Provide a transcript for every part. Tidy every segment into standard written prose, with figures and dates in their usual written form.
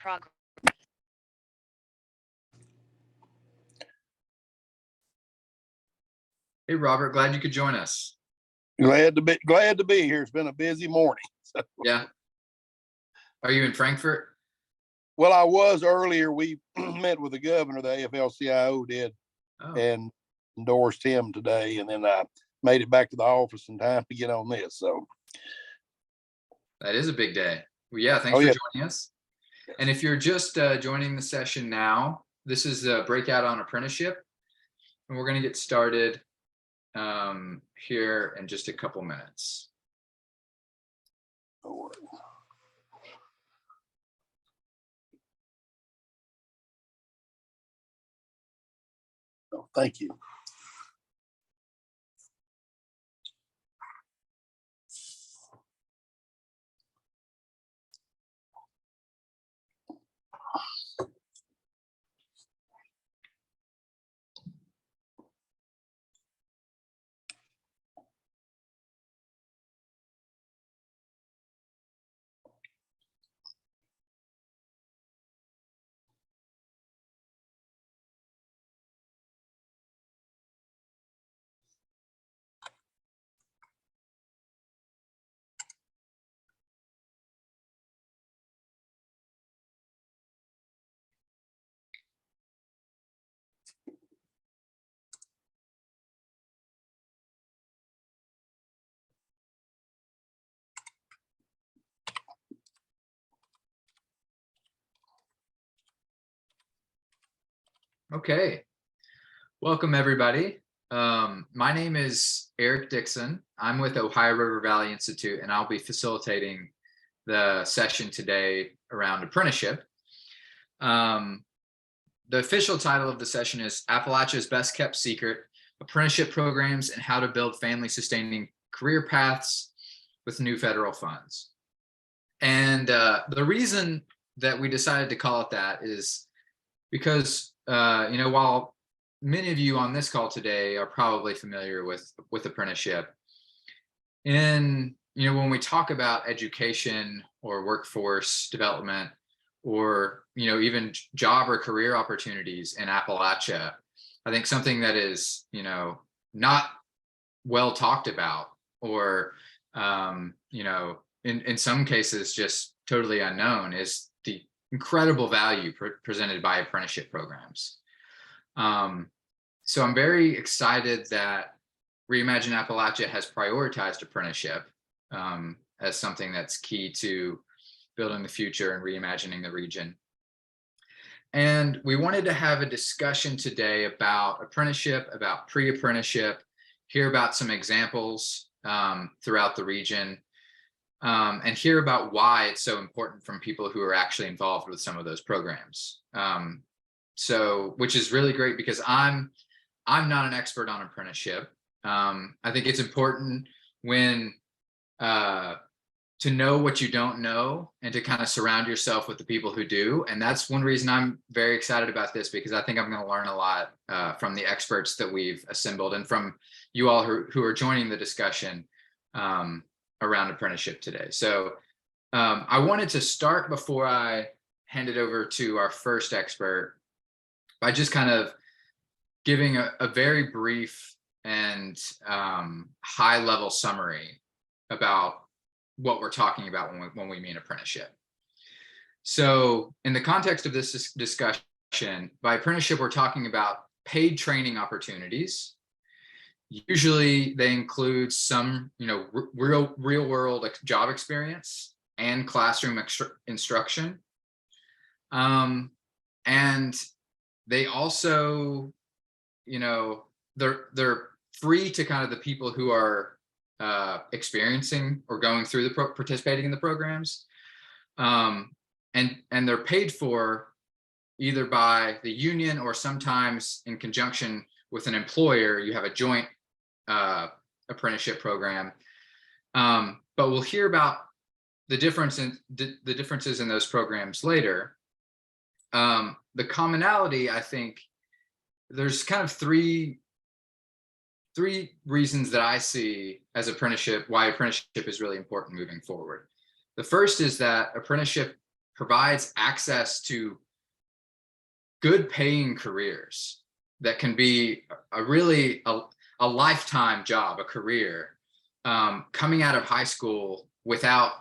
Progress. Hey, Robert, glad you could join us. Glad to be here. It's been a busy morning. So. Yeah. Are you in Frankfurt? Well, I was earlier. We met with the governor, the AFL-CIO did, and endorsed him today. And then I made it back to the office in time to get on this. So that is a big day. Well, yeah, thanks for joining us. And if you're just joining the session now, this is a breakout on apprenticeship, and we're going to get started here in just a couple minutes. Oh, thank you. Okay, welcome everybody. My name is Eric Dixon. I'm with Ohio River Valley Institute, and I'll be facilitating the session today around apprenticeship. The official title of the session is Appalachia's Best Kept Secret, Apprenticeship Programs and How to Build Family Sustaining Career Paths with New Federal Funds. And the reason that we decided to call it that is because while many of you on this call today are probably familiar with apprenticeship, when we talk about education or workforce development, or even job or career opportunities in Appalachia, I think something that is not well talked about, or in some cases just totally unknown, is the incredible value presented by apprenticeship programs. So I'm very excited that Reimagine Appalachia has prioritized apprenticeship as something that's key to building the future and reimagining the region. And we wanted to have a discussion today about apprenticeship, about pre-apprenticeship, hear about some examples throughout the region, and hear about why it's so important from people who are actually involved with some of those programs. Which is really great, because I'm not an expert on apprenticeship. I think it's important to know what you don't know, and to kind of surround yourself with the people who do. And that's one reason I'm very excited about this, because I think I'm going to learn a lot from the experts that we've assembled, and from you all who are joining the discussion around apprenticeship today. So I wanted to start, before I hand it over to our first expert, by just kind of giving a very brief and high-level summary about what we're talking about when we mean apprenticeship. So in the context of this discussion, by apprenticeship, we're talking about paid training opportunities. Usually they include some, real world job experience and classroom instruction. And they also, they're free to kind of the people who are experiencing or going through participating in the programs, and they're paid for either by the union, or sometimes in conjunction with an employer. You have a joint apprenticeship program, but we'll hear about the differences in those programs later. The commonality, I think, there's kind of three reasons that I see as why apprenticeship is really important moving forward. The first is that apprenticeship provides access to good paying careers that can be a really a lifetime job, a career, coming out of high school without,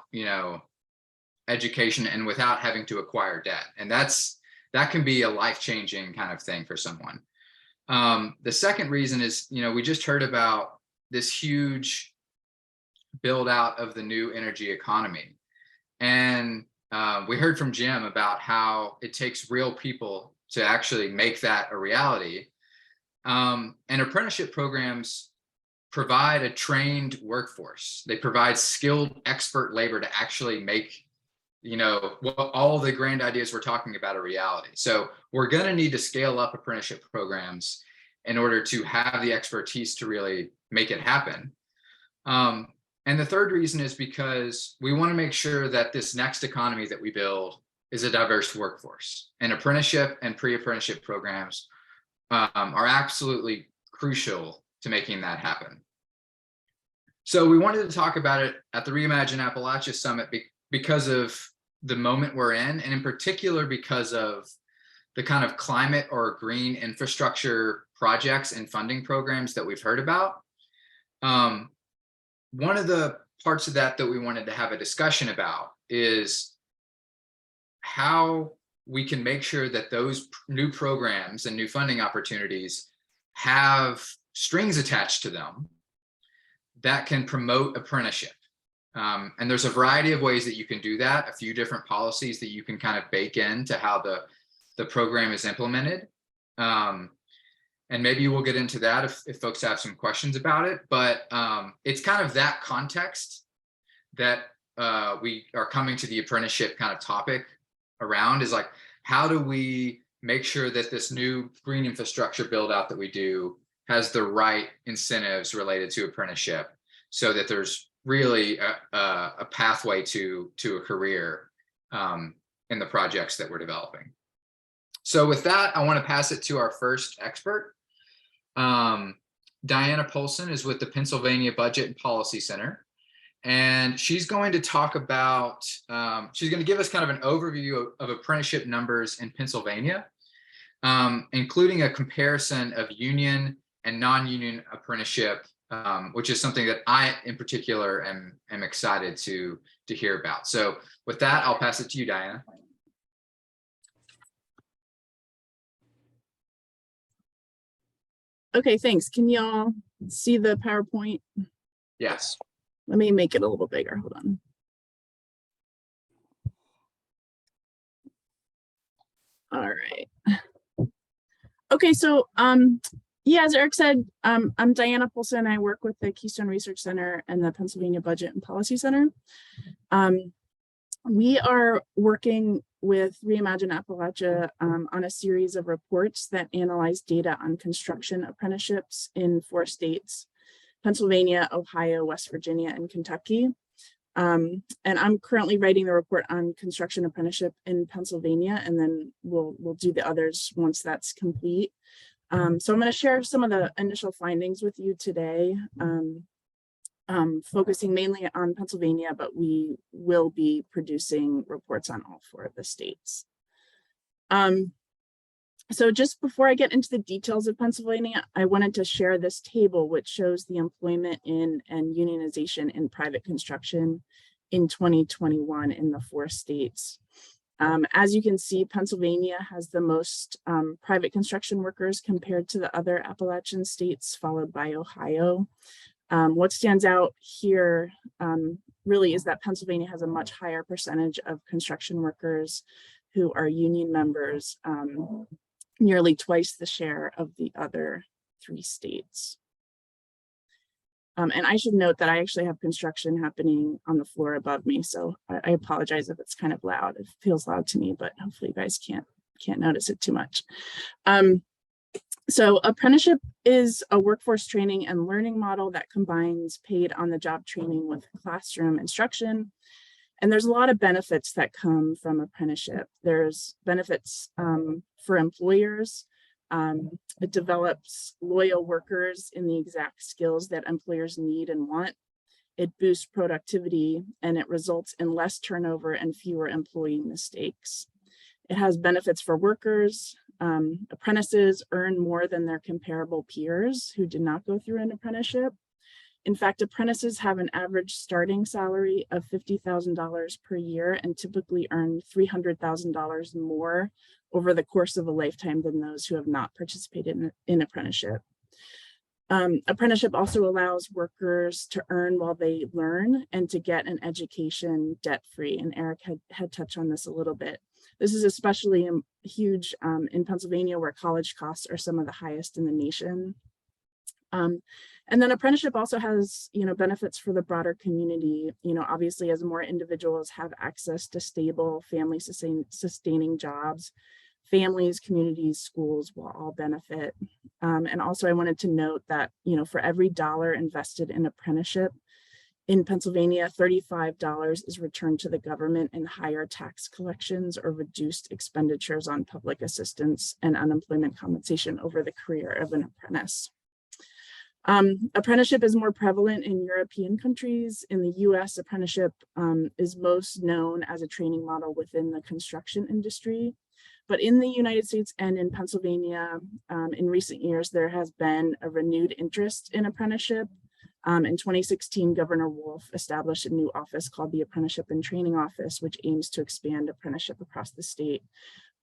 education and without having to acquire debt. And that can be a life-changing kind of thing for someone. The second reason is, we just heard about this huge build out of the new energy economy. And we heard from Jim about how it takes real people to actually make that a reality. And apprenticeship programs provide a trained workforce. They provide skilled expert labor to actually make, all the grand ideas we're talking about a reality. So we're going to need to scale up apprenticeship programs in order to have the expertise to really make it happen. And the third reason is because we want to make sure that this next economy that we build is a diverse workforce, and apprenticeship and pre-apprenticeship programs are absolutely crucial to making that happen. So we wanted to talk about it at the Reimagine Appalachia Summit because of the moment we're in, and in particular because of the kind of climate or green infrastructure projects and funding programs that we've heard about. One of the parts of that we wanted to have a discussion about is how we can make sure that those new programs and new funding opportunities have strings attached to them that can promote apprenticeship. And there's a variety of ways that you can do that, a few different policies that you can kind of bake into how the program is implemented. And maybe we'll get into that if folks have some questions about it, but it's kind of that context that we are coming to the apprenticeship kind of topic around, is like, how do we make sure that this new green infrastructure build out that we do has the right incentives related to apprenticeship, so that there's really a pathway to a career in the projects that we're developing. So with that, I want to pass it to our first expert. Diana Polson is with the Pennsylvania Budget and Policy Center, and she's going to talk about, she's going to give us kind of an overview of apprenticeship numbers in Pennsylvania, including a comparison of union and non-union apprenticeship, which is something that I, in particular, am excited to hear about. So with that, I'll pass it to you, Diana. Okay, thanks. Can y'all see the PowerPoint? Yes. Let me make it a little bigger. Hold on. All right. Okay, so yeah, as Eric said, I'm Diana Polson. I work with the Keystone Research Center and the Pennsylvania Budget and Policy Center. We are working with Reimagine Appalachia on a series of reports that analyze data on construction apprenticeships in 4 states: Pennsylvania, Ohio, West Virginia, and Kentucky. And I'm currently writing the report on construction apprenticeship in Pennsylvania, and then we'll do the others once that's complete. So I'm going to share some of the initial findings with you today, focusing mainly on Pennsylvania, but we will be producing reports on all 4 of the states. So just before I get into the details of Pennsylvania, I wanted to share this table, which shows the employment in and unionization in private construction in 2021 in the 4 states. As you can see, Pennsylvania has the most private construction workers compared to the other Appalachian states, followed by Ohio. What stands out here really is that Pennsylvania has a much higher percentage of construction workers who are union members, nearly twice the share of the other 3 states. And I should note that I actually have construction happening on the floor above me, so I apologize if it's kind of loud. It feels loud to me, but hopefully you guys can't notice it too much. So apprenticeship is a workforce training and learning model that combines paid on-the-job training with classroom instruction. And there's a lot of benefits that come from apprenticeship. There's benefits for employers. It develops loyal workers in the exact skills that employers need and want. it boosts productivity, and it results in less turnover and fewer employee mistakes. It has benefits for workers. Apprentices earn more than their comparable peers who did not go through an apprenticeship. In fact, apprentices have an average starting salary of $50,000 per year and typically earn $300,000 more over the course of a lifetime than those who have not participated in apprenticeship. Apprenticeship also allows workers to earn while they learn and to get an education debt-free. And Eric had touched on this a little bit. This is especially huge in Pennsylvania, where college costs are some of the highest in the nation. And then apprenticeship also has, benefits for the broader community. Obviously, as more individuals have access to stable family sustaining jobs, families, communities, schools will all benefit. And also I wanted to note that, for every dollar invested in apprenticeship in Pennsylvania, $35 is returned to the government in higher tax collections or reduced expenditures on public assistance and unemployment compensation over the career of an apprentice. Apprenticeship is more prevalent in European countries. In the US, apprenticeship is most known as a training model within the construction industry. But in the United States and in Pennsylvania, in recent years, there has been a renewed interest in apprenticeship. In 2016, Governor Wolf established a new office called the Apprenticeship and Training Office, which aims to expand apprenticeship across the state,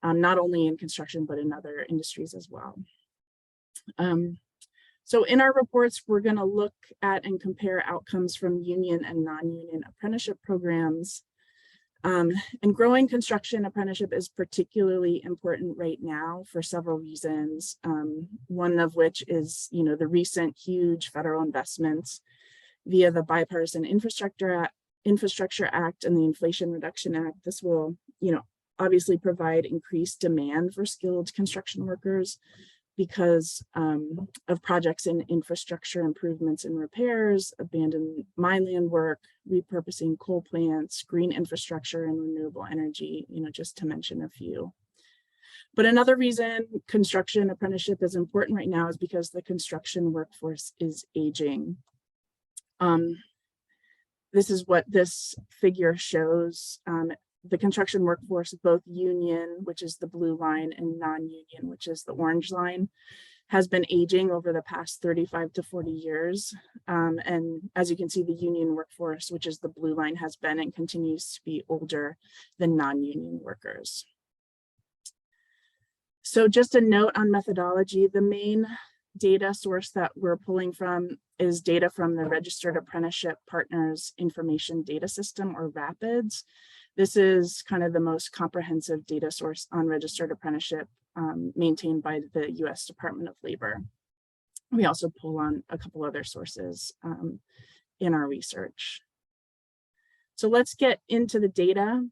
not only in construction, but in other industries as well. So in our reports, we're going to look at and compare outcomes from union and non-union apprenticeship programs. And growing construction apprenticeship is particularly important right now for several reasons. One of which is, the recent huge federal investments via the Bipartisan Infrastructure Act and the Inflation Reduction Act. This will, obviously provide increased demand for skilled construction workers because of projects in infrastructure improvements and repairs, abandoned mineland work, repurposing coal plants, green infrastructure, and renewable energy, just to mention a few. But another reason construction apprenticeship is important right now is because the construction workforce is aging. This is what this figure shows. The construction workforce, both union, which is the blue line, and non-union, which is the orange line, has been aging over the past 35 to 40 years. And as you can see, the union workforce, which is the blue line, has been and continues to be older than non-union workers. So just a note on methodology, the main data source that we're pulling from is data from the Registered Apprenticeship Partners Information Data System, or RAPIDS. This is kind of the most comprehensive data source on registered apprenticeship maintained by the US Department of Labor. We also pull on a couple other sources in our research. So let's get into the data.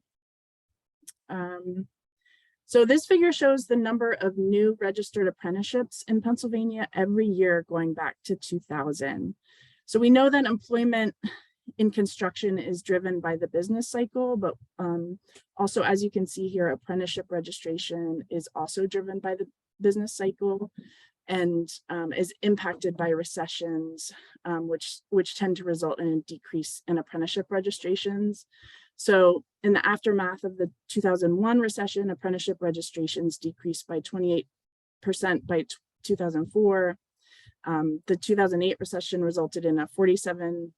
So this figure shows the number of new registered apprenticeships in Pennsylvania every year going back to 2000. So we know that employment in construction is driven by the business cycle, but also, as you can see here, apprenticeship registration is also driven by the business cycle and is impacted by recessions, which tend to result in a decrease in apprenticeship registrations. So in the aftermath of the 2001 recession, apprenticeship registrations decreased by 28% by 2004. The 2008 recession resulted in a 47%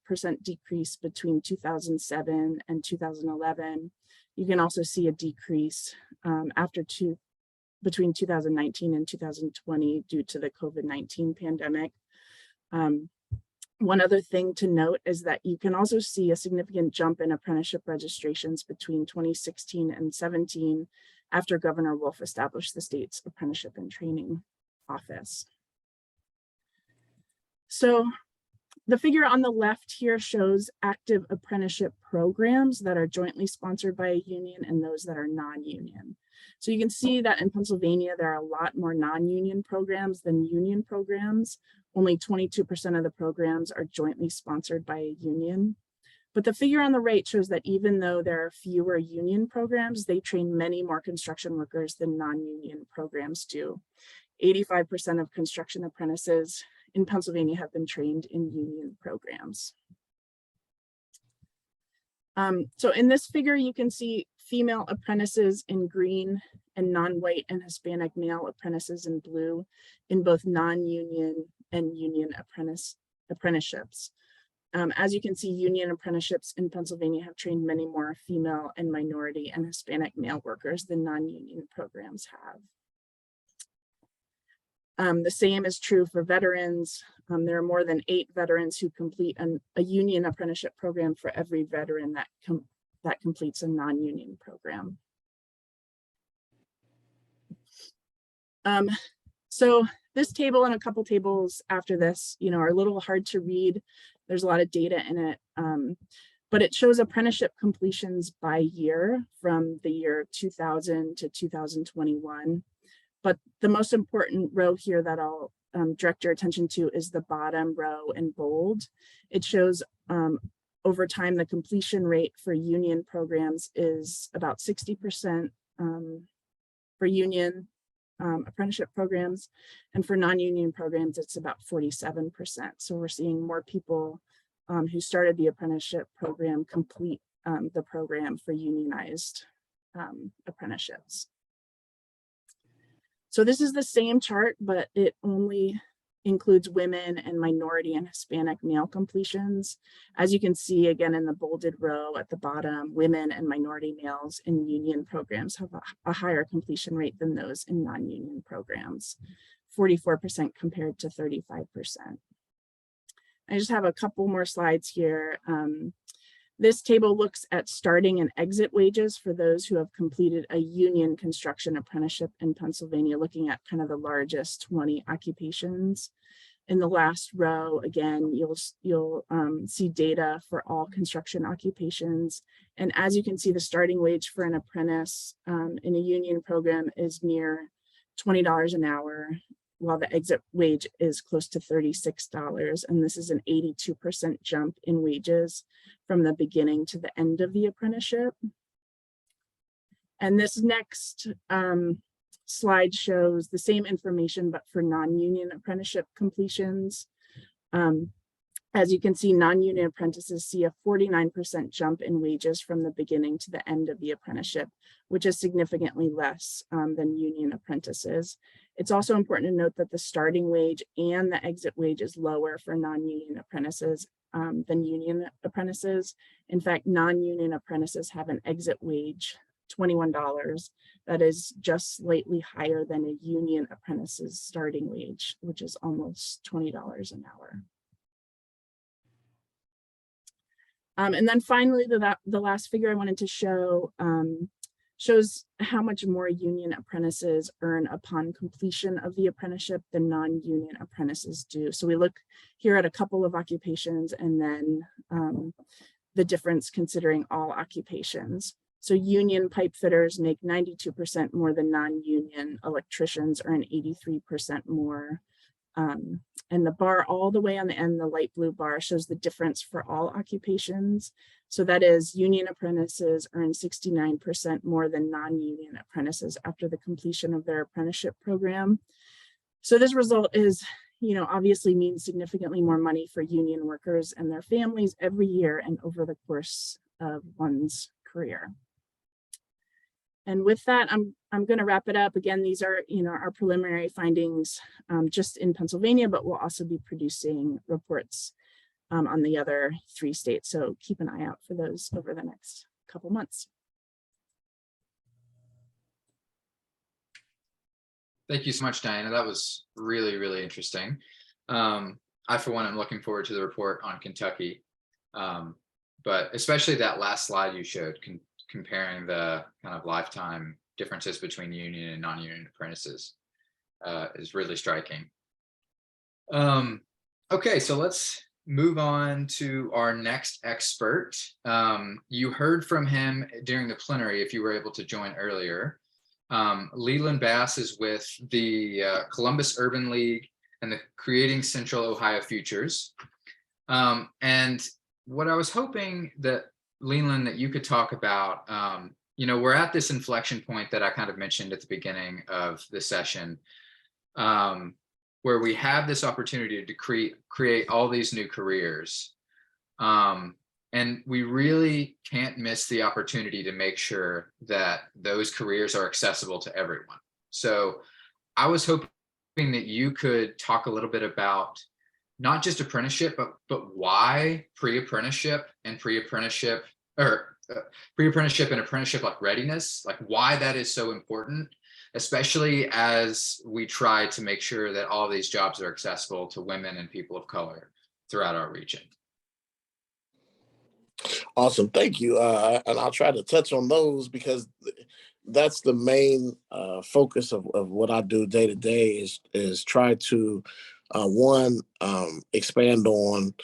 decrease between 2007 and 2011. You can also see a decrease between 2019 and 2020 due to the COVID-19 pandemic. One other thing to note is that you can also see a significant jump in apprenticeship registrations between 2016 and 17 after Governor Wolf established the state's Apprenticeship and Training Office. So the figure on the left here shows active apprenticeship programs that are jointly sponsored by a union and those that are non-union. So you can see that in Pennsylvania, there are a lot more non-union programs than union programs. Only 22% of the programs are jointly sponsored by a union. But the figure on the right shows that even though there are fewer union programs, they train many more construction workers than non-union programs do. 85% of construction apprentices in Pennsylvania have been trained in union programs. So in this figure, you can see female apprentices in green and non-white and Hispanic male apprentices in blue in both non-union and union apprenticeships. As you can see, union apprenticeships in Pennsylvania have trained many more female and minority and Hispanic male workers than non-union programs have. The same is true for veterans. There are more than 8 veterans who complete a union apprenticeship program for every veteran that completes a non-union program. So this table and a couple tables after this, are a little hard to read. There's a lot of data in it, but it shows apprenticeship completions by year from the year 2000 to 2021. But the most important row here that I'll direct your attention to is the bottom row in bold. It shows over time, the completion rate for union programs is about 60% for union apprenticeship programs, and for non-union programs, it's about 47%. So we're seeing more people who started the apprenticeship program complete the program for unionized apprenticeships. So this is the same chart, but it only includes women and minority and Hispanic male completions. As you can see, again, in the bolded row at the bottom, women and minority males in union programs have a higher completion rate than those in non-union programs, 44% compared to 35%. I just have a couple more slides here. This table looks at starting and exit wages for those who have completed a union construction apprenticeship in Pennsylvania, looking at kind of the largest 20 occupations. In the last row, again, you'll see data for all construction occupations. And as you can see, the starting wage for an apprentice in a union program is near $20 an hour, while the exit wage is close to $36. And this is an 82% jump in wages from the beginning to the end of the apprenticeship. And this next slide shows the same information, but for non-union apprenticeship completions. As you can see, non-union apprentices see a 49% jump in wages from the beginning to the end of the apprenticeship, which is significantly less than union apprentices. It's also important to note that the starting wage and the exit wage is lower for non-union apprentices than union apprentices. In fact, non-union apprentices have an exit wage, $21, that is just slightly higher than a union apprentice's starting wage, which is almost $20 an hour. And then finally, the last figure I wanted to show shows how much more union apprentices earn upon completion of the apprenticeship than non-union apprentices do. So we look here at a couple of occupations and then the difference considering all occupations. So union pipe fitters make 92% more than non-union. Electricians earn 83% more. And the bar all the way on the end, the light blue bar, shows the difference for all occupations. So that is, union apprentices earn 69% more than non-union apprentices after the completion of their apprenticeship program. So this result is, obviously means significantly more money for union workers and their families every year and over the course of one's career. And with that, I'm going to wrap it up. Again, these are, our preliminary findings just in Pennsylvania, but we'll also be producing reports on the other 3 states. So keep an eye out for those over the next couple months. Thank you so much, Diana. That was really, really interesting. I, for one, am looking forward to the report on Kentucky, but especially that last slide you showed, comparing the kind of lifetime differences between union and non-union apprentices is really striking. Okay, so let's move on to our next expert. You heard from him during the plenary, if you were able to join earlier. Leland Bass is with the Columbus Urban League and the Creating Central Ohio Futures. And what I was hoping that, Leland, that you could talk about, we're at this inflection point that I kind of mentioned at the beginning of the session, where we have this opportunity to create all these new careers. And we really can't miss the opportunity to make sure that those careers are accessible to everyone. So I was hoping that you could talk a little bit about not just apprenticeship, but why pre-apprenticeship and pre-apprenticeship, or pre-apprenticeship and apprenticeship like readiness, like why that is so important, especially as we try to make sure that all of these jobs are accessible to women and people of color throughout our region. Awesome. Thank you. And I'll try to touch on those because that's the main focus of what I do day to day is try to one, expand on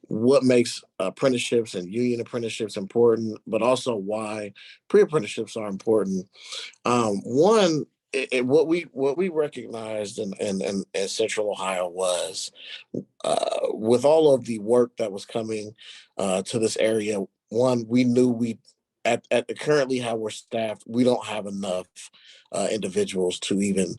what makes apprenticeships and union apprenticeships important, but also why pre-apprenticeships are important. One, what we recognized in Central Ohio was with all of the work that was coming to this area. One, we knew we at the currently how we're staffed, we don't have enough individuals to even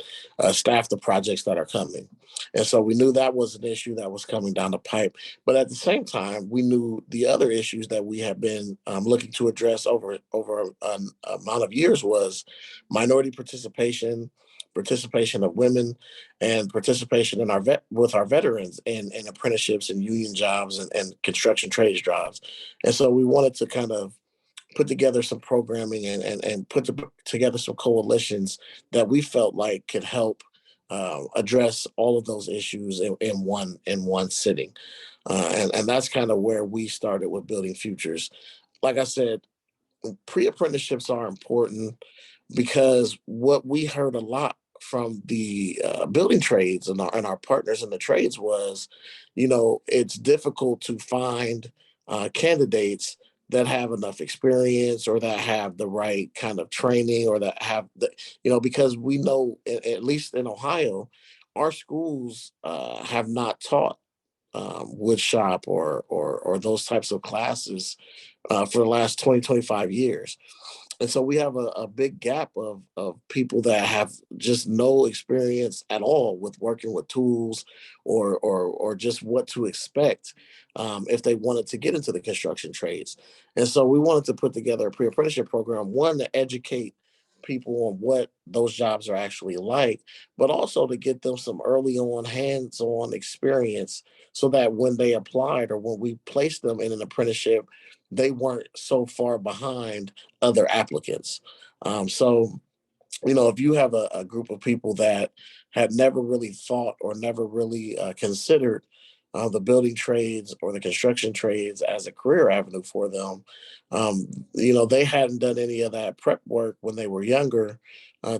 staff the projects that are coming. And so we knew that was an issue that was coming down the pipe. But at the same time, we knew the other issues that we have been looking to address over an amount of years was minority participation, participation of women, and participation in with our veterans in apprenticeships and union jobs and construction trades jobs. And so we wanted to kind of put together some programming and together some coalitions that we felt like could help address all of those issues in one sitting. And that's kind of where we started with Building Futures. Like I said, pre-apprenticeships are important because what we heard a lot from the building trades and our partners in the trades was, it's difficult to find candidates that have enough experience or that have the right kind of training or that have because we know, at least in Ohio, our schools have not taught wood shop or those types of classes for the last 20, 25 years. And so we have a big gap of people that have just no experience at all with working with tools or just what to expect if they wanted to get into the construction trades. And so we wanted to put together a pre-apprenticeship program, one, to educate people on what those jobs are actually like, but also to get them some early on hands-on experience so that when they applied or when we placed them in an apprenticeship, they weren't so far behind other applicants. So, if you have a group of people that had never really thought or never really considered the building trades or the construction trades as a career avenue for them, they hadn't done any of that prep work when they were younger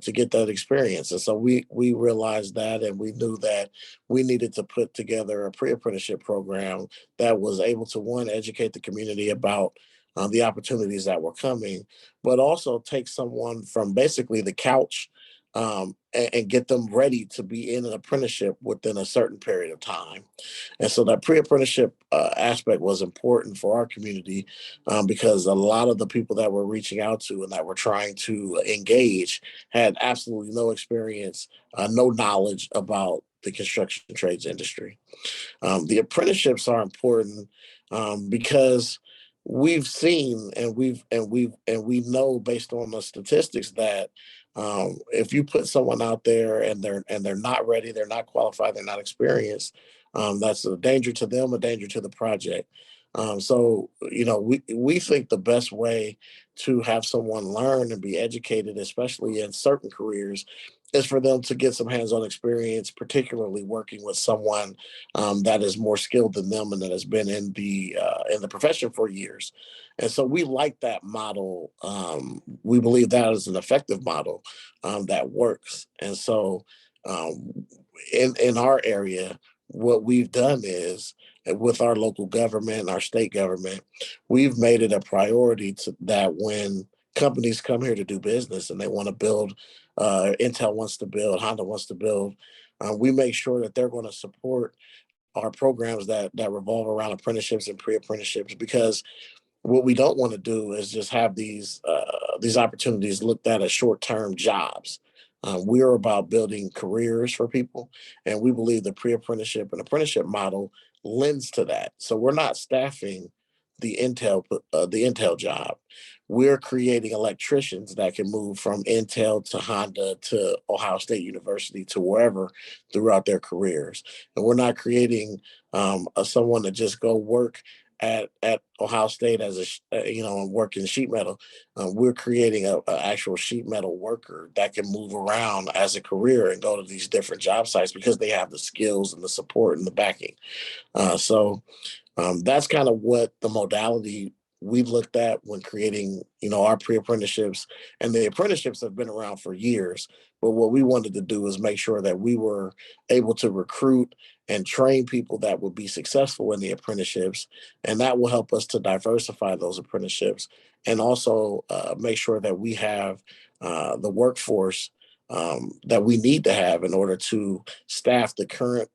to get that experience. And so we realized that, and we knew that we needed to put together a pre-apprenticeship program that was able to, one, educate the community about the opportunities that were coming, but also take someone from basically the couch and get them ready to be in an apprenticeship within a certain period of time. And so that pre-apprenticeship aspect was important for our community because a lot of the people that we're reaching out to and that we're trying to engage had absolutely no experience, no knowledge about the construction trades industry. The apprenticeships are important because we've seen and we know based on the statistics that if you put someone out there and they're not ready, they're not qualified, they're not experienced, that's a danger to them, a danger to the project. So we think the best way to have someone learn and be educated, especially in certain careers, is for them to get some hands-on experience, particularly working with someone that is more skilled than them and that has been in the profession for years. And so we like that model. We believe that is an effective model that works. And so in our area, what we've done is with our local government, our state government, we've made it a priority that when companies come here to do business and they want to build, Intel wants to build, Honda wants to build, we make sure that they're going to support our programs that revolve around apprenticeships and pre-apprenticeships, because what we don't want to do is just have these opportunities looked at as short-term jobs. We are about building careers for people, and we believe the pre-apprenticeship and apprenticeship model lends to that. So we're not staffing the Intel job. We're creating electricians that can move from Intel to Honda to Ohio State University to wherever throughout their careers. And we're not creating someone to just go work at Ohio State as and work in sheet metal. We're creating a actual sheet metal worker that can move around as a career and go to these different job sites because they have the skills and the support and the backing. So that's kind of what the modality we looked at when creating, our pre-apprenticeships, and the apprenticeships have been around for years. But what we wanted to do is make sure that we were able to recruit and train people that would be successful in the apprenticeships, and that will help us to diversify those apprenticeships, and also make sure that we have the workforce that we need to have in order to staff the current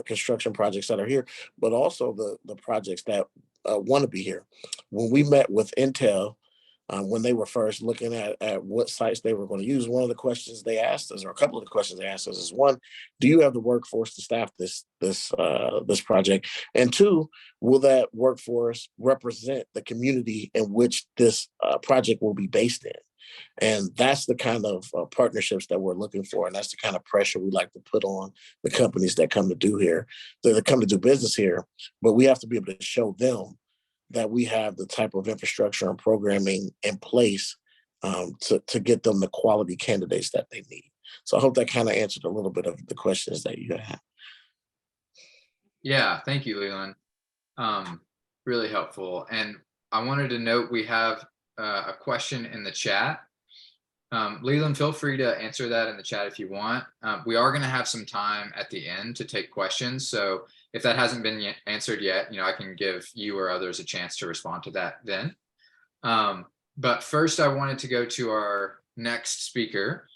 construction projects that are here, but also the projects that want to be here. When we met with Intel, when they were first looking at what sites they were going to use, one of the questions they asked us, or a couple of the questions they asked us, is one, do you have the workforce to staff this project? And two, will that workforce represent the community in which this project will be based in? And that's the kind of partnerships that we're looking for. And that's the kind of pressure we like to put on the companies that come to do here, that come to do business here. But we have to be able to show them that we have the type of infrastructure and programming in place to get them the quality candidates that they need. So I hope that kind of answered a little bit of the questions that you had. Yeah, thank you, Leland. Really helpful. And I wanted to note we have a question in the chat. Leland, feel free to answer that in the chat if you want. We are going to have some time at the end to take questions. So if that hasn't been answered yet, I can give you or others a chance to respond to that then. But first, I wanted to go to our next speaker.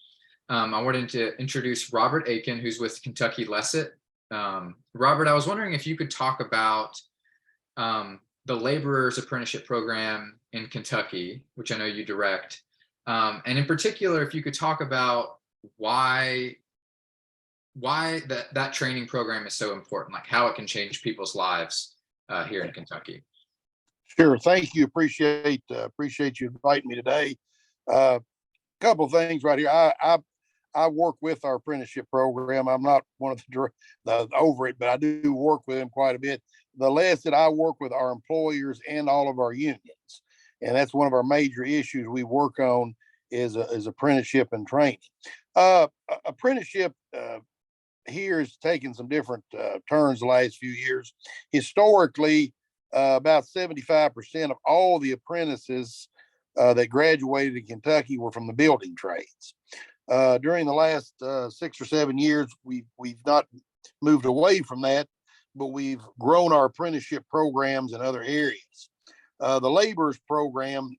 I wanted to introduce Robert Aiken, who's with Kentucky Lesset. Robert, I was wondering if you could talk about the laborer's apprenticeship program in Kentucky, which I know you direct. And in particular, if you could talk about why that training program is so important, like how it can change people's lives here in Kentucky. Sure. Thank you. Appreciate you inviting me today. Couple of things right here. I work with our apprenticeship program. I'm not one of the over it, but I do work with them quite a bit. The less that I work with our employers and all of our unions, and that's one of our major issues we work on is apprenticeship and training. Apprenticeship here has taken some different turns the last few years. Historically, about 75% of all the apprentices that graduated in Kentucky were from the building trades. During the last 6 or 7 years, we've not moved away from that, but we've grown our apprenticeship programs in other areas. The laborers program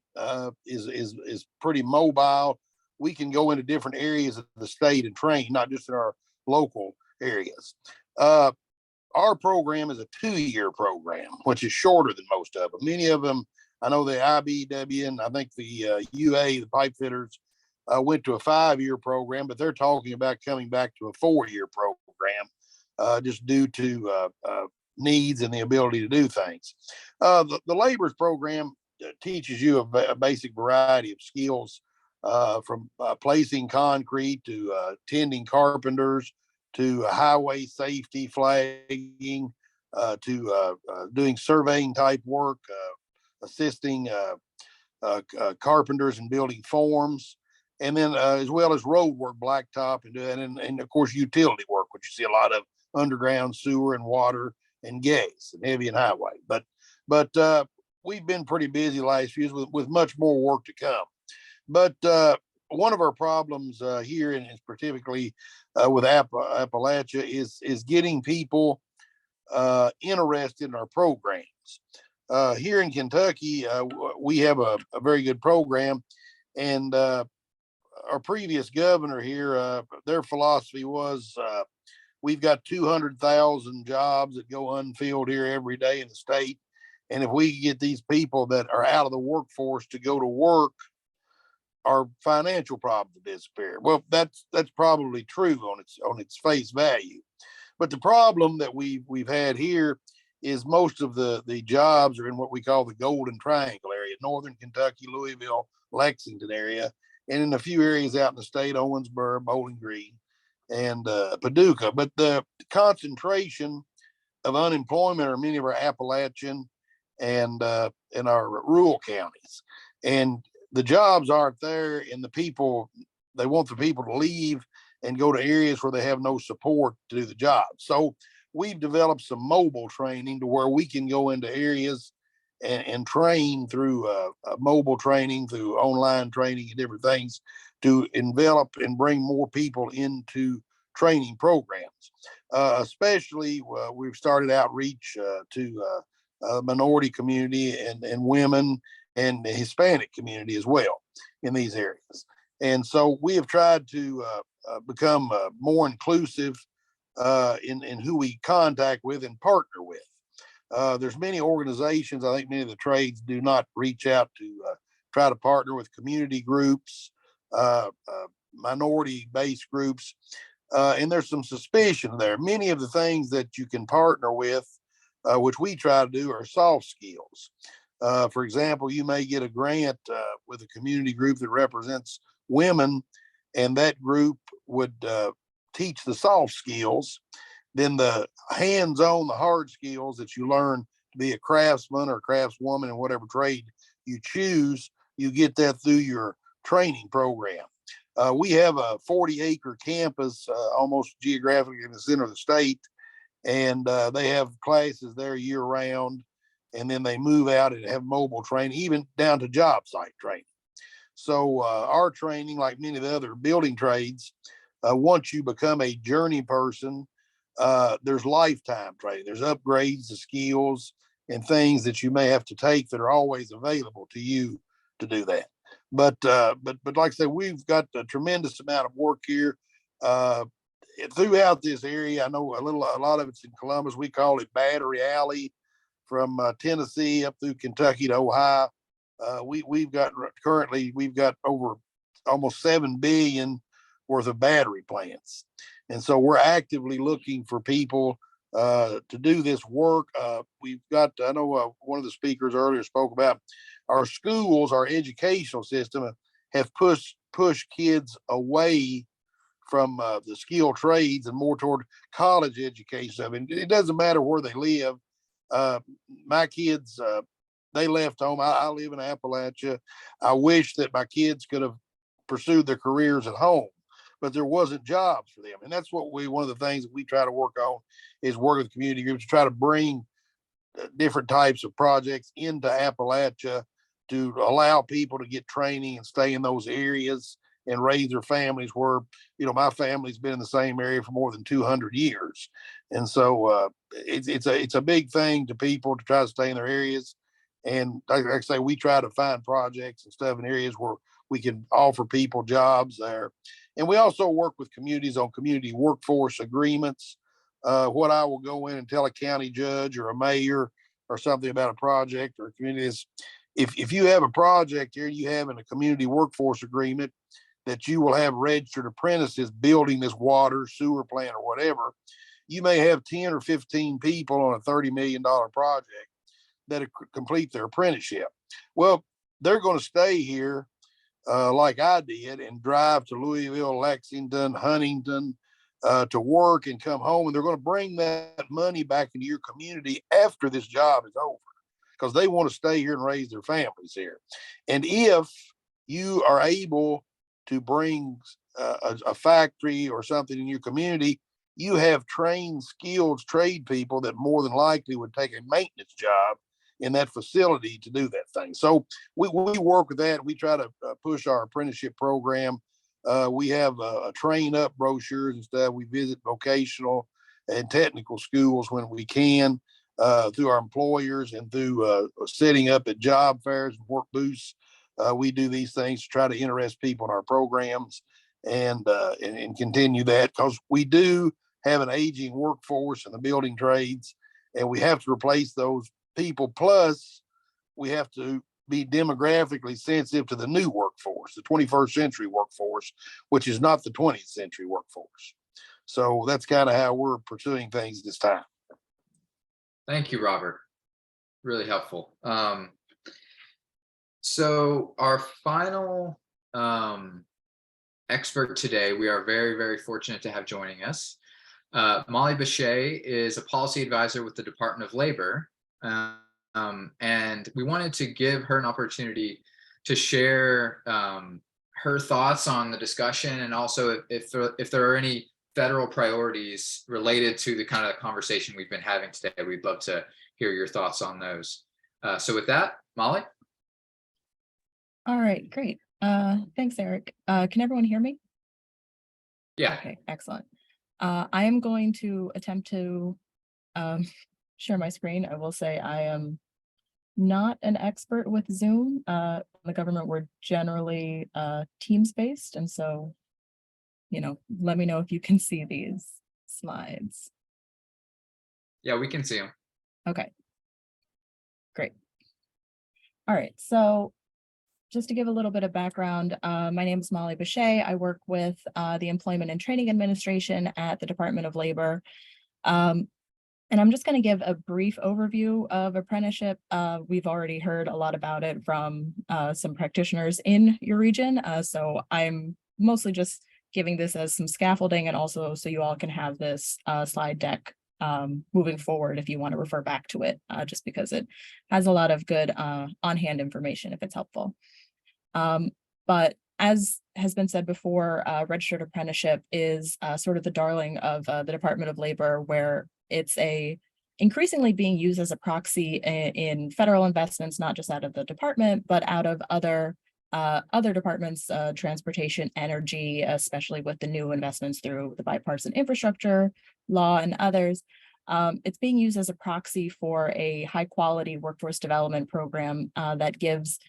is pretty mobile. We can go into different areas of the state and train, not just in our local areas. Our program is a 2-year program, which is shorter than most of them. Many of them, I know the IBW and I think the UA, the pipe fitters, went to a 5-year program, but they're talking about coming back to a 4-year program just due to needs and the ability to do things. The laborers program teaches you a basic variety of skills from placing concrete to tending carpenters to highway safety flagging to doing surveying type work, assisting carpenters in building forms, and then as well as road work, blacktop, and of course utility work, which you see a lot of underground sewer and water and gas and heavy and highway. But we've been pretty busy last few years with much more work to come. But one of our problems here, and particularly with Appalachia, is getting people interested in our programs. Here in Kentucky, we have a very good program, and our previous governor here, their philosophy was we've got 200,000 jobs that go unfilled here every day in the state. And if we get these people that are out of the workforce to go to work, our financial problems will disappear. Well, that's probably true on its face value. But the problem that we've had here is most of the jobs are in what we call the Golden Triangle area, Northern Kentucky, Louisville, Lexington area, and in a few areas out in the state, Owensboro, Bowling Green, and Paducah. But the concentration of unemployment are many of our Appalachian and in our rural counties, and the jobs aren't there, and they want the people to leave and go to areas where they have no support to do the job. So we've developed some mobile training to where we can go into areas and train through mobile training, through online training and different things to envelop and bring more people into training programs. Especially we've started outreach to minority community and women and the Hispanic community as well in these areas. And so we have tried to become more inclusive in who we contact with and partner with. There's many organizations, I think many of the trades do not reach out to try to partner with community groups, minority-based groups, and there's some suspicion there. Many of the things that you can partner with, which we try to do, are soft skills. For example, you may get a grant with a community group that represents women, and that group would teach the soft skills. Then the hands-on, the hard skills that you learn to be a craftsman or craftswoman in whatever trade you choose, you get that through your training program. We have a 40-acre campus almost geographically in the center of the state, and they have classes there year round, and then they move out and have mobile training, even down to job site training. So our training, like many of the other building trades, once you become a journey person, there's lifetime training. There's upgrades to skills and things that you may have to take that are always available to you to do that. But like I said, we've got a tremendous amount of work here throughout this area. I know a lot of it's in Columbus. We call it Battery Alley, from Tennessee up through Kentucky to Ohio. We've got over almost 7 billion worth of battery plants. And so we're actively looking for people to do this work. We've got, I know one of the speakers earlier spoke about our schools, our educational system have pushed kids away from the skilled trades and more toward college education. I mean, it doesn't matter where they live. My kids, they left home. I live in Appalachia. I wish that my kids could have pursued their careers at home, but there wasn't jobs for them. And that's what one of the things that we try to work on is work with community groups to try to bring different types of projects into Appalachia to allow people to get training and stay in those areas and raise their families where, my family's been in the same area for more than 200 years. And so it's a big thing to people to try to stay in their areas. And like I say, we try to find projects and stuff in areas where we can offer people jobs there. And we also work with communities on community workforce agreements. What I will go in and tell a county judge or a mayor or something about a project or a community is, if you have a project here, you have in a community workforce agreement that you will have registered apprentices building this water, sewer plant or whatever, you may have 10 or 15 people on a $30 million project that complete their apprenticeship. Well, they're going to stay here like I did and drive to Louisville, Lexington, Huntington to work and come home. And they're going to bring that money back into your community after this job is over because they want to stay here and raise their families here. And if you are able to bring a factory or something in your community, you have trained, skilled trade people that more than likely would take a maintenance job in that facility to do that thing. So we work with that. We try to push our apprenticeship program. We have a train up brochures and stuff. We visit vocational and technical schools when we can through our employers and through setting up at job fairs and work booths. We do these things to try to interest people in our programs and continue that because we do have an aging workforce in the building trades, and we have to replace those people. Plus, we have to be demographically sensitive to the new workforce, the 21st century workforce, which is not the 20th century workforce. So that's kind of how we're pursuing things this time. Thank you, Robert. Really helpful. So our final expert today, we are very, very fortunate to have joining us. Molly Bechet is a policy advisor with the Department of Labor. And we wanted to give her an opportunity to share her thoughts on the discussion, and also if there are any federal priorities related to the kind of conversation we've been having today, we'd love to hear your thoughts on those. So with that, Molly? All right, great. Thanks, Eric. Can everyone hear me? Yeah. Okay, excellent. I am going to attempt to share my screen. I will say I am not an expert with Zoom. In the government, we're generally Teams-based, and so, let me know if you can see these slides. Yeah, we can see them. Okay, great. All right, so just to give a little bit of background, my name is Molly Bechet. I work with the Employment and Training Administration at the Department of Labor. And I'm just going to give a brief overview of apprenticeship. We've already heard a lot about it from some practitioners in your region. So I'm mostly just giving this as some scaffolding, and also so you all can have this slide deck moving forward if you want to refer back to it, just because it has a lot of good on-hand information if it's helpful. But as has been said before, registered apprenticeship is sort of the darling of the Department of Labor, where it's increasingly being used as a proxy in federal investments, not just out of the department, but out of other departments, transportation, energy, especially with the new investments through the bipartisan infrastructure law and others. It's being used as a proxy for a high quality workforce development program that gives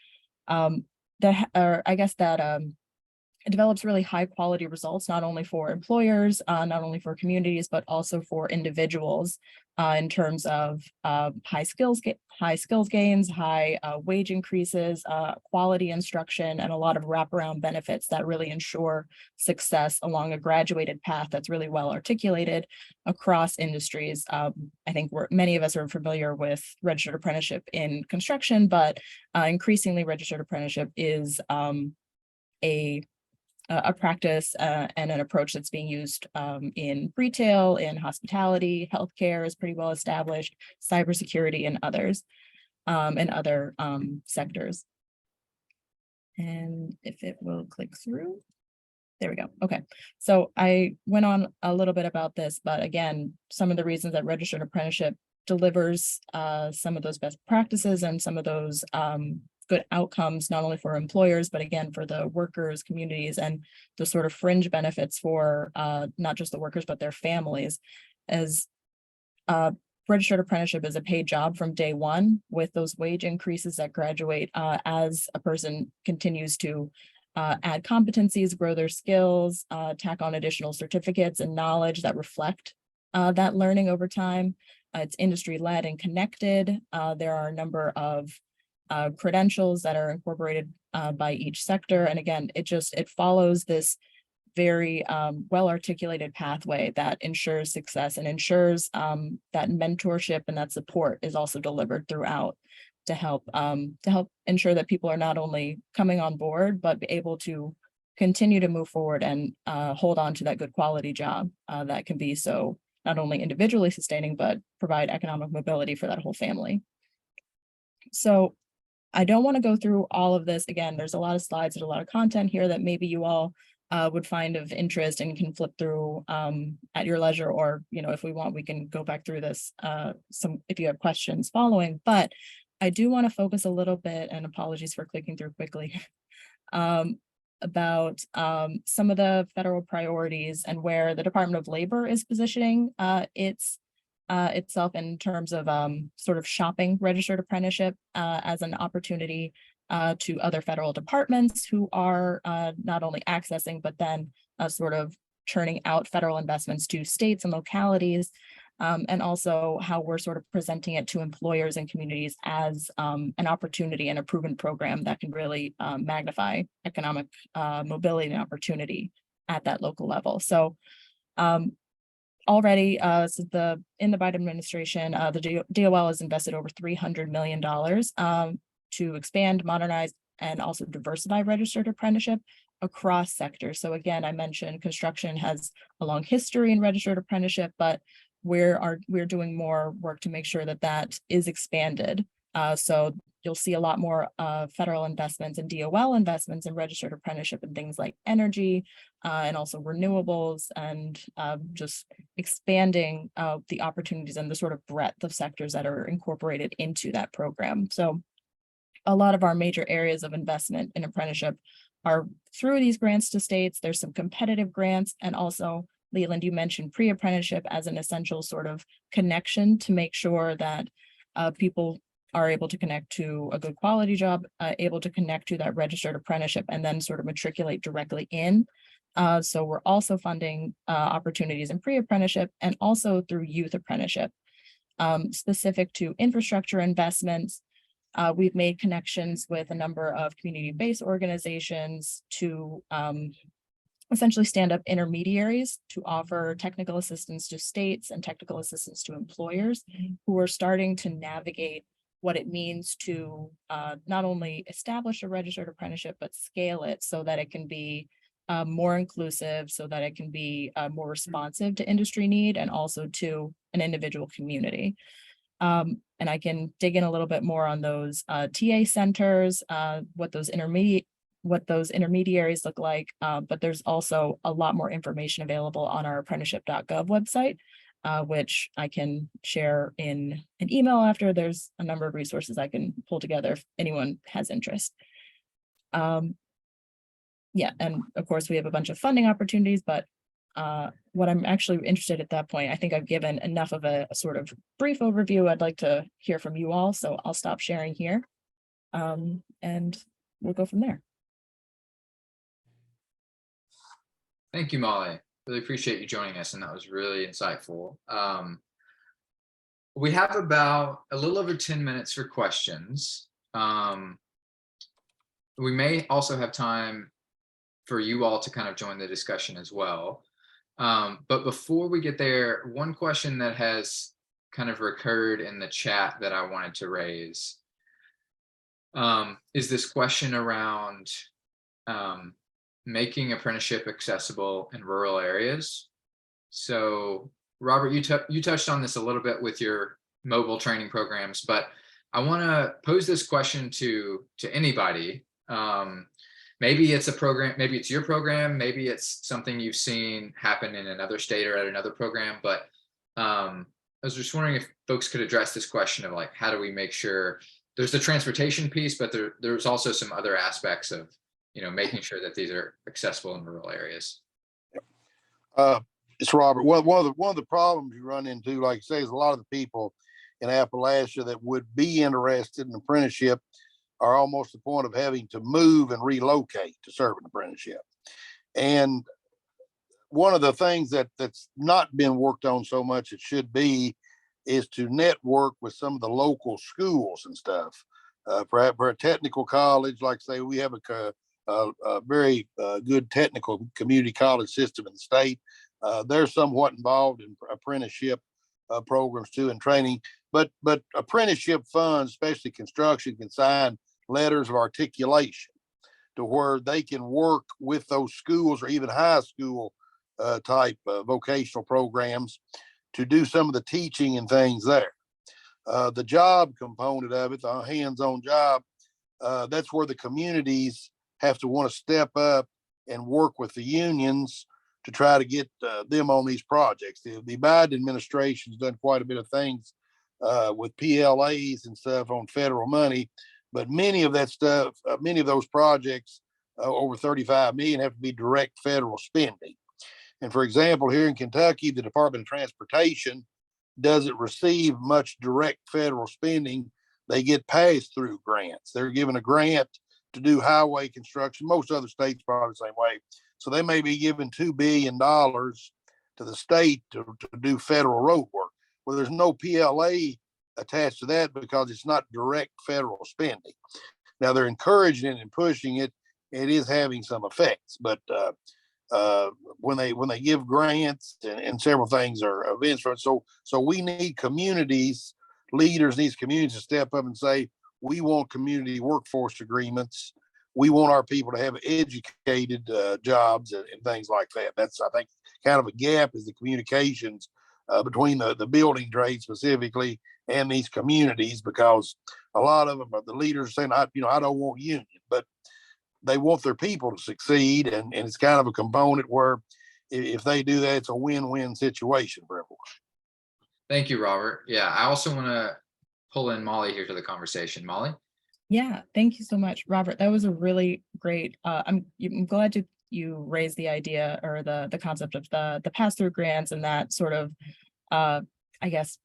it develops really high quality results, not only for employers, not only for communities, but also for individuals in terms of high skills gains, high wage increases, quality instruction, and a lot of wraparound benefits that really ensure success along a graduated path that's really well articulated across industries. I think many of us are familiar with registered apprenticeship in construction, but increasingly registered apprenticeship is a practice and an approach that's being used in retail, in hospitality, healthcare is pretty well established, cybersecurity, and others, and other sectors. And if it will click through, there we go. Okay, so I went on a little bit about this, but again, some of the reasons that registered apprenticeship delivers some of those best practices and some of those good outcomes, not only for employers, but again, for the workers, communities, and the sort of fringe benefits for not just the workers, but their families. As registered apprenticeship is a paid job from day one, with those wage increases that graduate as a person continues to add competencies, grow their skills, tack on additional certificates and knowledge that reflect that learning over time. It's industry-led and connected. There are a number of credentials that are incorporated by each sector. And again, it follows this very well-articulated pathway that ensures success and ensures that mentorship and that support is also delivered throughout to help ensure that people are not only coming on board, but be able to continue to move forward and hold on to that good quality job that can be so not only individually sustaining, but provide economic mobility for that whole family. So I don't want to go through all of this. Again, there's a lot of slides and a lot of content here that maybe you all would find of interest and can flip through at your leisure, or, if we want, we can go back through this if you have questions following. But I do want to focus a little bit, and apologies for clicking through quickly, about some of the federal priorities and where the Department of Labor is positioning itself in terms of sort of shopping registered apprenticeship as an opportunity to other federal departments who are not only accessing, but then sort of churning out federal investments to states and localities, and also how we're sort of presenting it to employers and communities as an opportunity and a proven program that can really magnify economic mobility and opportunity at that local level. So already, so in the Biden administration, the DOL has invested over $300 million to expand, modernize, and also diversify registered apprenticeship across sectors. So again, I mentioned construction has a long history in registered apprenticeship, but we're doing more work to make sure that that is expanded. So you'll see a lot more federal investments and DOL investments in registered apprenticeship and things like energy and also renewables, and just expanding the opportunities and the sort of breadth of sectors that are incorporated into that program. So a lot of our major areas of investment in apprenticeship are through these grants to states. There's some competitive grants, and also, Leland, you mentioned pre-apprenticeship as an essential sort of connection to make sure that people are able to connect to a good quality job, able to connect to that registered apprenticeship, and then sort of matriculate directly in. So we're also funding opportunities in pre-apprenticeship and also through youth apprenticeship. Specific to infrastructure investments, we've made connections with a number of community-based organizations to essentially stand up intermediaries to offer technical assistance to states and technical assistance to employers who are starting to navigate what it means to not only establish a registered apprenticeship, but scale it so that it can be more inclusive, so that it can be more responsive to industry need and also to an individual community. And I can dig in a little bit more on those TA centers, what those intermediaries look like, but there's also a lot more information available on our apprenticeship.gov website, which I can share in an email after. There's a number of resources I can pull together if anyone has interest. Yeah, and of course we have a bunch of funding opportunities, but what I'm actually interested at that point, I think I've given enough of a sort of brief overview. I'd like to hear from you all, so I'll stop sharing here, and we'll go from there. Thank you, Molly. Really appreciate you joining us, and that was really insightful. We have about a little over 10 minutes for questions. We may also have time for you all to kind of join the discussion as well. But before we get there, one question that has kind of recurred in the chat that I wanted to raise is this question around making apprenticeship accessible in rural areas. So Robert, you touched on this a little bit with your mobile training programs, but I want to pose this question to anybody. Maybe it's a program, maybe it's your program, maybe it's something you've seen happen in another state or at another program, but I was just wondering if folks could address this question of like, how do we make sure there's the transportation piece, but there's also some other aspects of, you know, making sure that these are accessible in rural areas. It's Robert. Well, one of the problems you run into, like you say, is a lot of the people in Appalachia that would be interested in apprenticeship are almost to the point of having to move and relocate to serve an apprenticeship. And one of the things that's not been worked on so much it should be is to network with some of the local schools and stuff. For a technical college, like say we have a very good technical community college system in the state. They're somewhat involved in apprenticeship programs too and training, but apprenticeship funds, especially construction, can sign letters of articulation to where they can work with those schools or even high school type vocational programs to do some of the teaching and things there. The job component of it, the hands-on job, that's where the communities have to want to step up and work with the unions to try to get them on these projects. The Biden administration has done quite a bit of things with PLAs and stuff on federal money, but many of that stuff, many of those projects over 35 million have to be direct federal spending. And for example, here in Kentucky, the Department of Transportation doesn't receive much direct federal spending. They get passed through grants. They're given a grant to do highway construction. Most other states probably the same way. So they may be given $2 billion to the state to do federal road work. Well, there's no PLA attached to that because it's not direct federal spending. Now they're encouraging it and pushing it. It is having some effects, but when they give grants and several things are events. So we need communities, leaders in these communities to step up and say, we want community workforce agreements. We want our people to have educated jobs and things like that. That's, I think, kind of a gap is the communications between the building trade specifically and these communities, because a lot of them are the leaders saying, I don't want union, but they want their people to succeed. And it's kind of a component where if they do that, it's a win-win situation for everyone. Thank you, Robert. Yeah, I also want to pull in Molly here to the conversation. Molly? Yeah, thank you so much, Robert. That was a really great, I'm glad you raised the idea or the concept of the pass-through grants and that sort of, I guess,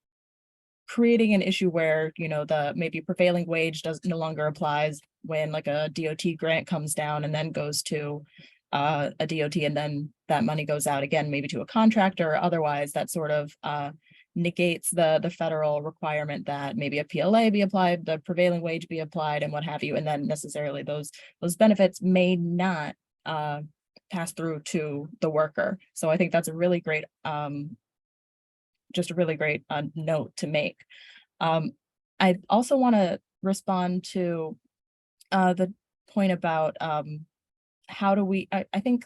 creating an issue where, the maybe prevailing wage no longer applies when like a DOT grant comes down and then goes to a DOT, and then that money goes out again, maybe to a contractor or otherwise. That sort of negates the federal requirement that maybe a PLA be applied, the prevailing wage be applied, and what have you, and then necessarily those benefits may not pass through to the worker. So I think that's a really great just a really great note to make. I also want to respond to the point about how do we, I think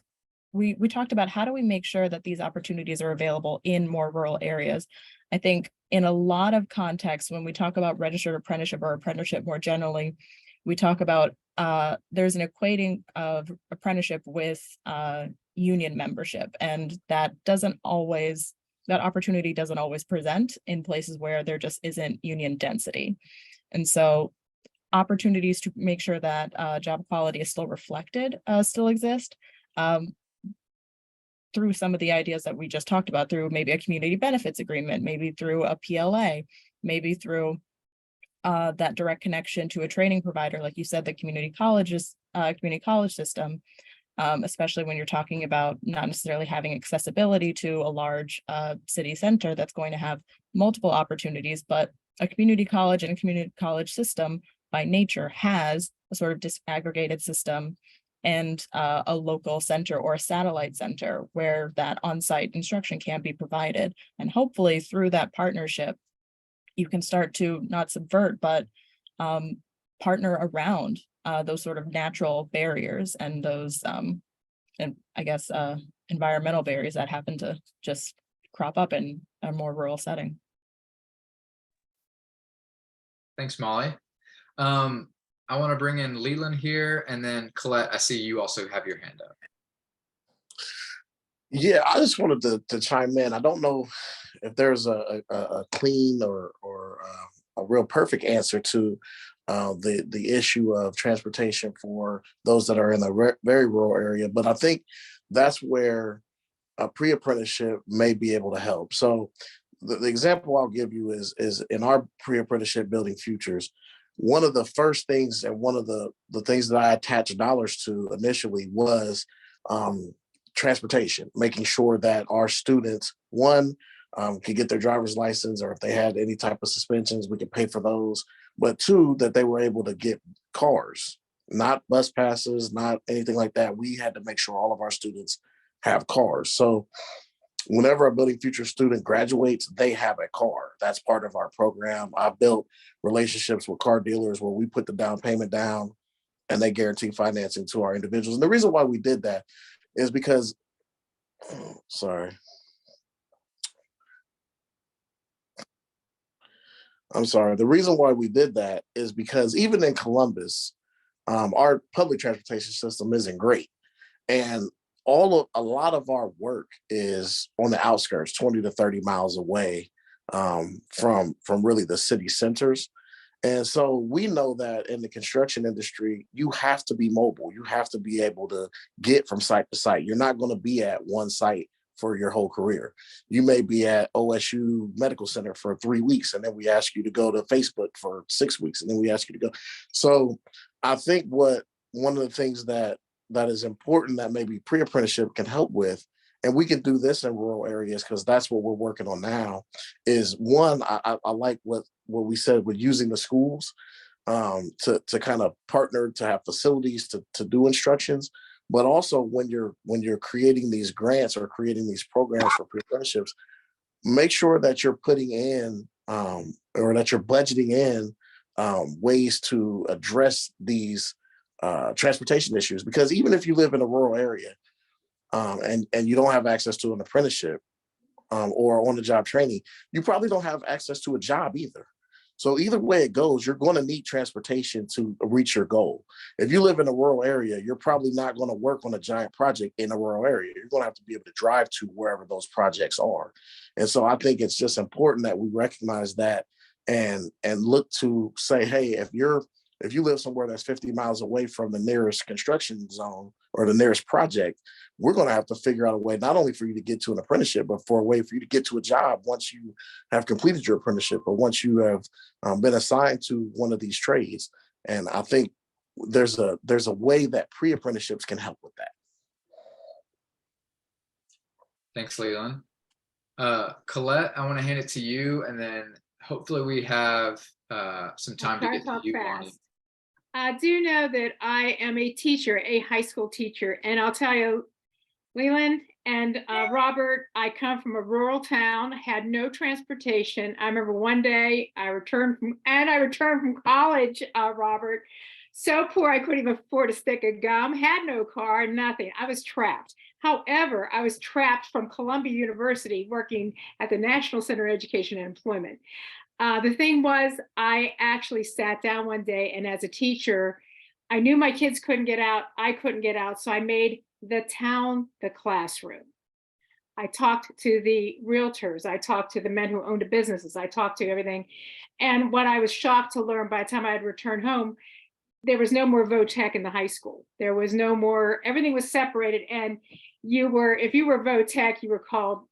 we talked about how do we make sure that these opportunities are available in more rural areas. I think in a lot of contexts, when we talk about registered apprenticeship or apprenticeship more generally, we talk about there's an equating of apprenticeship with union membership, and that opportunity doesn't always present in places where there just isn't union density. And so opportunities to make sure that job quality is still reflected still exist through some of the ideas that we just talked about, through maybe a community benefits agreement, maybe through a PLA, maybe through that direct connection to a training provider, like you said, the community college system, especially when you're talking about not necessarily having accessibility to a large city center that's going to have multiple opportunities, but a community college and a community college system by nature has a sort of disaggregated system and a local center or a satellite center where that on-site instruction can be provided. And hopefully through that partnership, you can start to not subvert, but partner around those sort of natural barriers and those, and I guess, environmental barriers that happen to just crop up in a more rural setting. Thanks, Molly. I want to bring in Leland here, and then Colette, I see you also have your hand up. Yeah, I just wanted to chime in. I don't know if there's a clean or a real perfect answer to the issue of transportation for those that are in a very rural area, but I think that's where a pre-apprenticeship may be able to help. So the example I'll give you is in our pre-apprenticeship Building Futures, one of the first things and one of the things that I attached dollars to initially was transportation, making sure that our students, one, could get their driver's license, or if they had any type of suspensions, we could pay for those. But two, that they were able to get cars, not bus passes, not anything like that. We had to make sure all of our students have cars. So whenever a Building Future student graduates, they have a car. That's part of our program. I built relationships with car dealers where we put the down payment down and they guarantee financing to our individuals. And the reason why we did that is because, the reason why we did that is because even in Columbus, our public transportation system isn't great. And a lot of our work is on the outskirts, 20 to 30 miles away from really the city centers. And so we know that in the construction industry, you have to be mobile. You have to be able to get from site to site. You're not going to be at one site for your whole career. You may be at OSU Medical Center for 3 weeks, and then we ask you to go to Facebook for 6 weeks, and then we ask you to go. So I think one of the things that is important that maybe pre-apprenticeship can help with, and we can do this in rural areas because that's what we're working on now, is one, I like what we said with using the schools to kind of partner to have facilities to do instructions. But also when you're creating these grants or creating these programs for pre-apprenticeships, make sure that you're putting in or that you're budgeting in ways to address these transportation issues. Because even if you live in a rural area and you don't have access to an apprenticeship or on-the-job training, you probably don't have access to a job either. So either way it goes, you're going to need transportation to reach your goal. If you live in a rural area, you're probably not going to work on a giant project in a rural area. You're going to have to be able to drive to wherever those projects are. And so I think it's just important that we recognize that and look to say, hey, if you live somewhere that's 50 miles away from the nearest construction zone or the nearest project, we're going to have to figure out a way, not only for you to get to an apprenticeship, but for a way for you to get to a job once you have completed your apprenticeship or once you have been assigned to one of these trades. And I think there's a way that pre-apprenticeships can help with that. Thanks, Leland. Colette, I want to hand it to you, and then hopefully we have some time to get to you, Bonnie. I do know that I am a teacher, a high school teacher, and I'll tell you, Leland and Robert, I come from a rural town, had no transportation. I remember one day I returned from college, Robert, so poor I couldn't even afford a stick of gum, had no car, nothing. I was trapped. However, I was trapped from Columbia University working at the National Center of Education and Employment. The thing was, I actually sat down one day, and as a teacher, I knew my kids couldn't get out. I couldn't get out. So I made the town the classroom. I talked to the realtors. I talked to the men who owned the businesses. I talked to everything. And what I was shocked to learn by the time I had returned home, there was no more VOTEC in the high school. There was no more, everything was separated. And if you were VOTEC, you were called,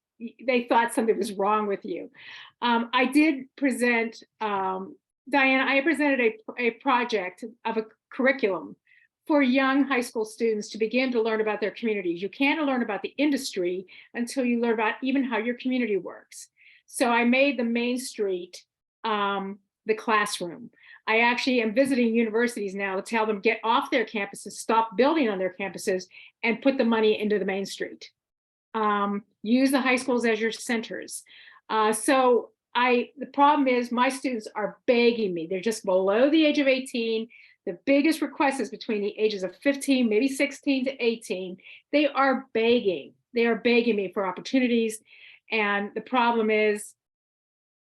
they thought something was wrong with you. I did present, Diana, I presented a project of a curriculum for young high school students to begin to learn about their communities. You can't learn about the industry until you learn about even how your community works. So I made the Main Street the classroom. I actually am visiting universities now to tell them get off their campuses, stop building on their campuses, and put the money into the Main Street. Use the high schools as your centers. The problem is my students are begging me. They're just below the age of 18. The biggest request is between the ages of 15, maybe 16 to 18. They are begging. They are begging me for opportunities. And the problem is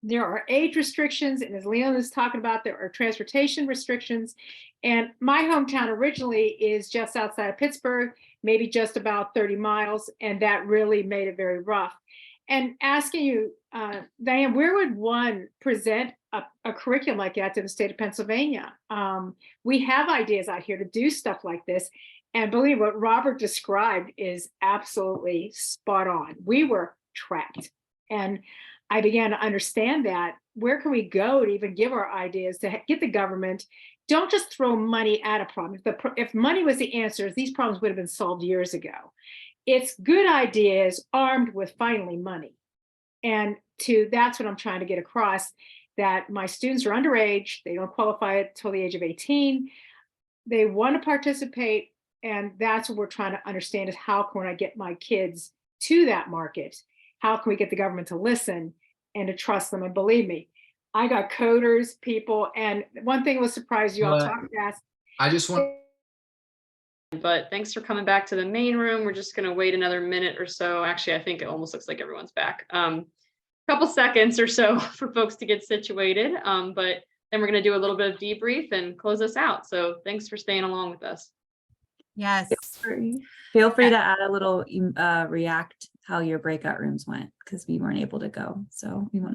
there are age restrictions. And as Leon is talking about, there are transportation restrictions. And my hometown originally is just outside of Pittsburgh, maybe just about 30 miles. And that really made it very rough. And asking you, Diane, where would one present a curriculum like that to the state of Pennsylvania? We have ideas out here to do stuff like this. And believe what Robert described is absolutely spot on. We were trapped. And I began to understand that. Where can we go to even give our ideas to get the government? Don't just throw money at a problem. If money was the answer, these problems would have been solved years ago. It's good ideas armed with finally money. And that's what I'm trying to get across, that my students are underage. They don't qualify until the age of 18. They want to participate. And that's what we're trying to understand is how can I get my kids to that market? How can we get the government to listen and to trust them? And believe me, I got coders, people, and one thing will surprise you. I'll talk fast. I just want. But thanks for coming back to the main room. We're just going to wait another minute or so. Actually, I think it almost looks like everyone's back. Couple seconds or so for folks to get situated. But then we're going to do a little bit of debrief and close us out. So thanks for staying along with us. Yes. Feel free to add a little react how your breakout rooms went, because we weren't able to go. So we want to